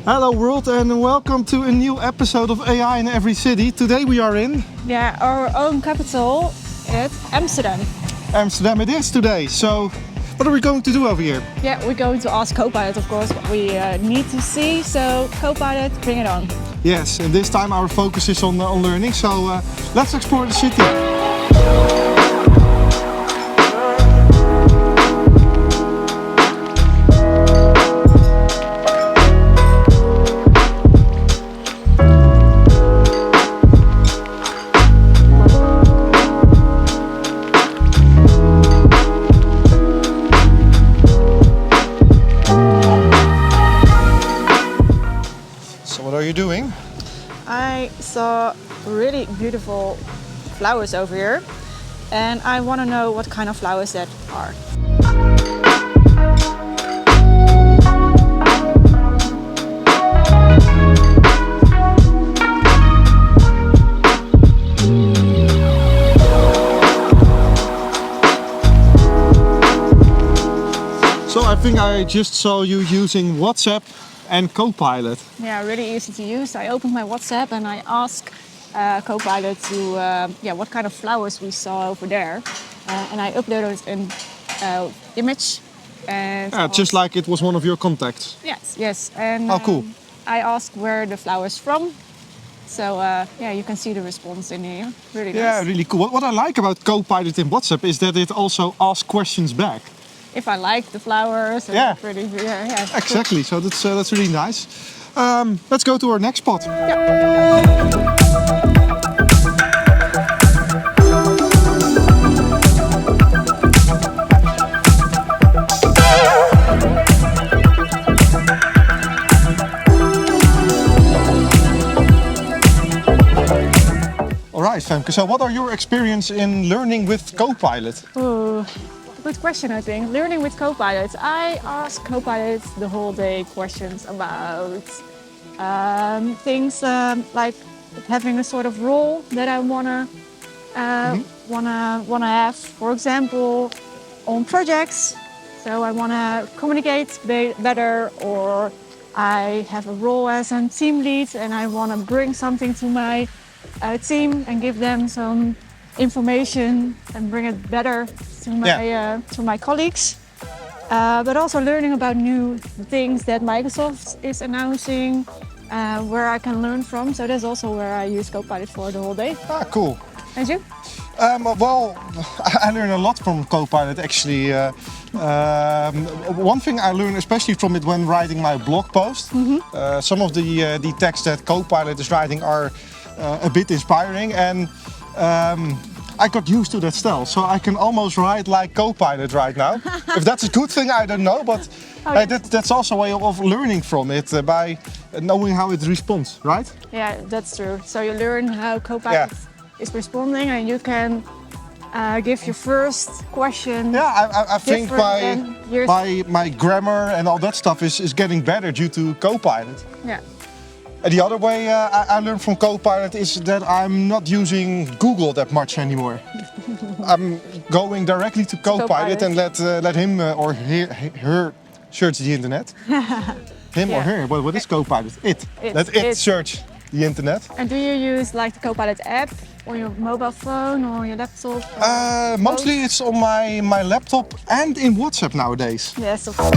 Hello world and welcome to a new episode of AI in Every City. Today we are in our own capital at Amsterdam. Amsterdam it is today. So what are we going to do over here? Yeah, we're going to ask Copilot, of course, what we need to see. So Copilot, bring it on. Yes, and this time our focus is on learning. So let's explore the city. What are you doing? I saw really beautiful flowers over here and I want to know what kind of flowers that are. So I think I just saw you using WhatsApp and Copilot. Yeah, really easy to use. I opened my WhatsApp and I asked Copilot to what kind of flowers we saw over there, and I uploaded an image. And just like it was one of your contacts. Yes. And cool. I asked where the flowers from. So you can see the response in here. Really nice. Yeah, really cool. What I like about Copilot in WhatsApp is that it also asks questions back. If I like the flowers. Yeah. Exactly. So that's really nice. Let's go to our next spot. Yeah. All right, Femke. So what are your experience in learning with Copilot? Good question, I think. Learning with Copilot. I ask Copilot the whole day questions about things like having a sort of role that I wanna have. For example, on projects. So I wanna communicate better, or I have a role as a team lead and I wanna bring something to my team and give them some information and bring it better to my colleagues, but also learning about new things that Microsoft is announcing, where I can learn from. So that's also where I use Copilot for the whole day. Cool. And you? Well, I learn a lot from Copilot actually. One thing I learn especially from it when writing my blog post, some of the text that Copilot is writing are a bit inspiring, and I got used to that style, so I can almost write like Copilot right now. If that's a good thing, I don't know, but that's also a way of learning from it by knowing how it responds, right? Yeah, that's true. So you learn how Copilot is responding, and you can give your first question. Yeah, I think by my grammar and all that stuff is getting better due to Copilot. Yeah. And the other way I learned from Copilot is that I'm not using Google that much anymore. I'm going directly to Copilot and let him or her search the internet. Him or her, what is Copilot? Let it search the internet. And do you use like the Copilot app on your mobile phone or your laptop? Mostly it's on my laptop and in WhatsApp nowadays. Yes, of course.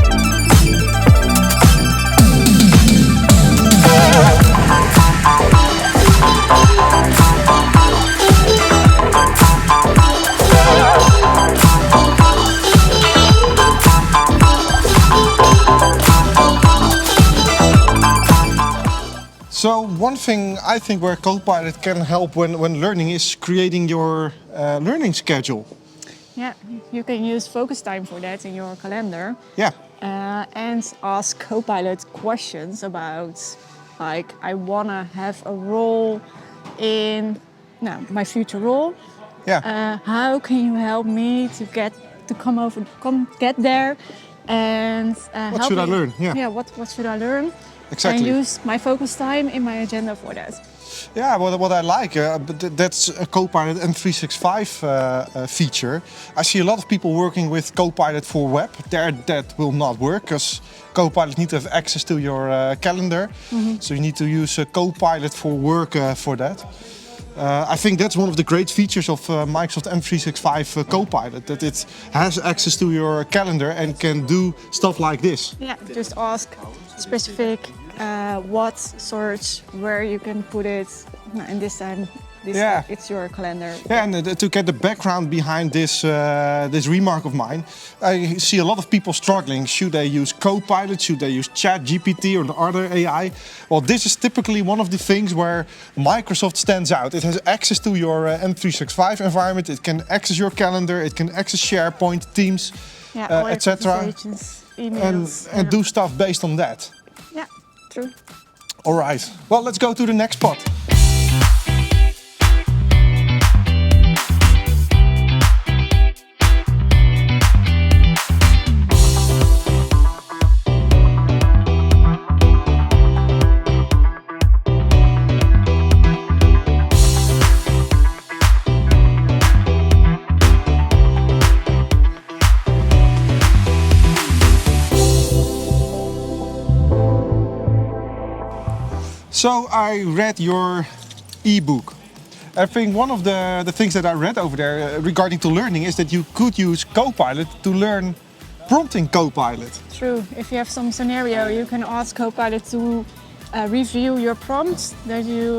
So one thing I think where Copilot can help when learning is creating your learning schedule. Yeah, you can use focus time for that in your calendar. Yeah. And ask Copilot questions about, like, I want to have a role in my future role. Yeah. How can you help me to get there? And what should I learn? Yeah. What should I learn? Exactly. And use my focus time in my agenda for that. Yeah, what I like, that's a Copilot M365 feature. I see a lot of people working with Copilot for web. There, that will not work because Copilot need to have access to your calendar. So you need to use Copilot for work for that. I think that's one of the great features of Microsoft M365 Copilot, that it has access to your calendar and can do stuff like this. Yeah, just ask specific what search, where you can put it, and this time it's your calendar. Yeah, and to get the background behind this this remark of mine, I see a lot of people struggling. Should they use Copilot? Should they use ChatGPT or the other AI? Well, this is typically one of the things where Microsoft stands out. It has access to your M365 environment. It can access your calendar. It can access SharePoint, Teams, etc. Emails, and do stuff based on that. Yeah, true. All right. Well, let's go to the next spot. So I read your ebook. I think one of the things that I read over there regarding to learning is that you could use Copilot to learn prompting Copilot. True. If you have some scenario, you can ask Copilot to review your prompts that you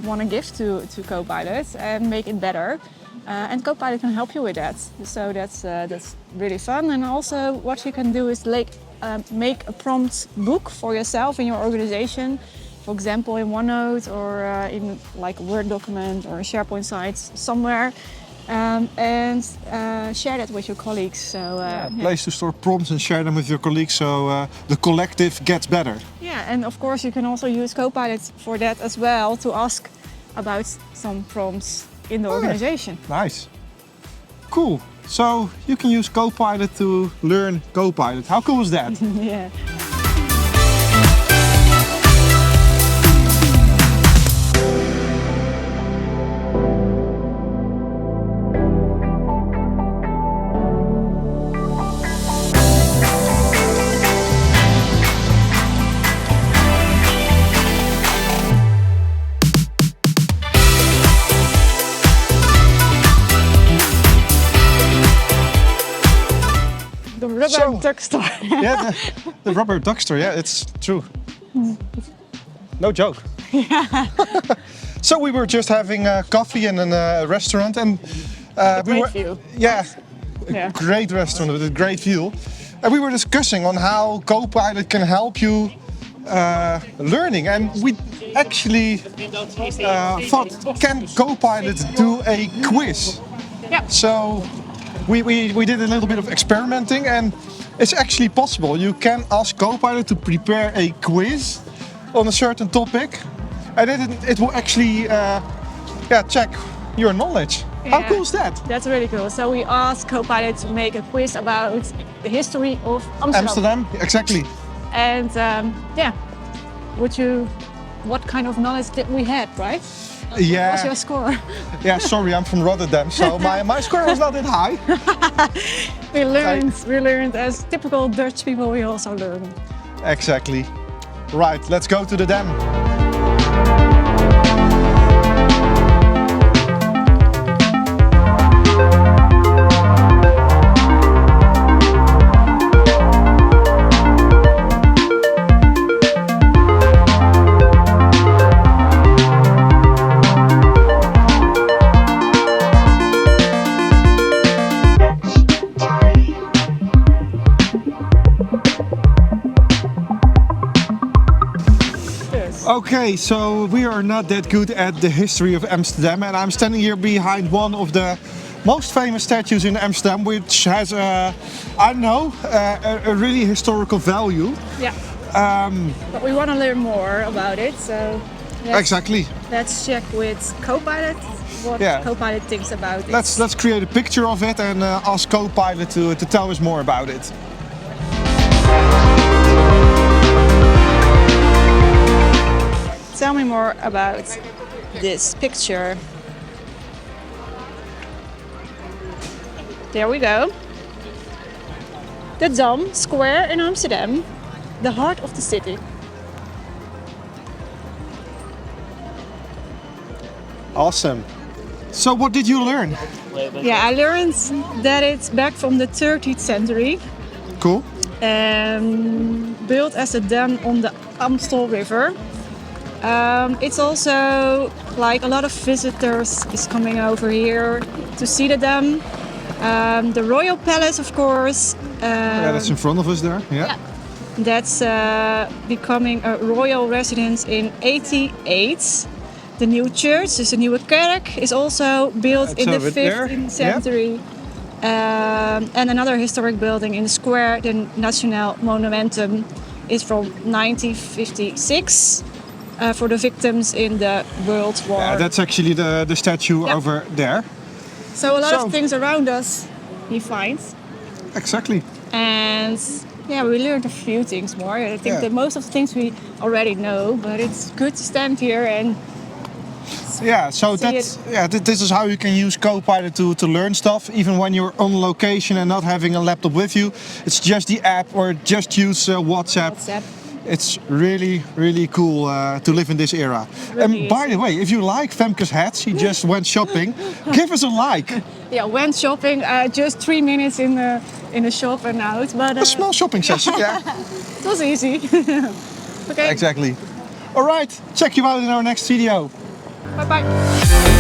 want to give to Copilot and make it better. And Copilot can help you with that. So that's really fun. And also what you can do is make a prompt book for yourself in your organization. For example, in OneNote or in like a Word document or a SharePoint site somewhere, and share that with your colleagues. So place to store prompts and share them with your colleagues, so the collective gets better. Yeah, and of course you can also use Copilot for that as well, to ask about some prompts in the organization. Nice, cool. So you can use Copilot to learn Copilot. How cool is that? Yeah. Rubber duck store. Yeah, the rubber duck store. Yeah, it's true. No joke. Yeah. So we were just having coffee in a restaurant, and Great view. Yeah, Yeah. great restaurant with a great view, and we were discussing on how Copilot can help you learning, and we actually thought, can Copilot do a quiz? Yeah. So we did a little bit of experimenting, and it's actually possible. You can ask Copilot to prepare a quiz on a certain topic, and it will actually check your knowledge. How cool is that? That's really cool. So we asked Copilot to make a quiz about the history of Amsterdam. Amsterdam, exactly. And what kind of knowledge did we have, right? Yeah. What's your score? Yeah, sorry, I'm from Rotterdam, so my score was not that high. We learned as typical Dutch people, we also learn. Exactly. Right, let's go to the dam. Okay, so we are not that good at the history of Amsterdam, and I'm standing here behind one of the most famous statues in Amsterdam, which has a really historical value. Yeah. But we want to learn more about it, so exactly. Let's check with Copilot what Copilot thinks about it. Let's create a picture of it and ask Copilot to tell us more about it. tell me more about this picture. There we go. The Dam Square in Amsterdam, the heart of the city. Awesome. So what did you learn? Yeah, I learned that it's back from the 13th century. Cool. Built as a dam on the Amstel River. It's also like a lot of visitors is coming over here to see the dam. The royal palace, of course. Yeah, that's in front of us there. Yeah. That's becoming a royal residence in 88. The new church, dus de nieuwe kerk, is also built in the 15th century. And another historic building in the square, the Nationaal Monumentum, is from 1956 for the victims in the World War. Yeah, that's actually the statue over there. So a lot of things around us you find. Exactly. And yeah, we learned a few things more. I think that most of the things we already know, but it's good to stand here and so this is how you can use Copilot to learn stuff, even when you're on location and not having a laptop with you. It's just the app, or just use WhatsApp. It's really, really cool to live in this era. And by the way, if you like Femke's hat, she just went shopping, give us a like. Yeah, went shopping, just 3 minutes in the shop and out. But a small shopping session, yeah. It was easy. Okay. Exactly. All right, check you out in our next video. Bye-bye.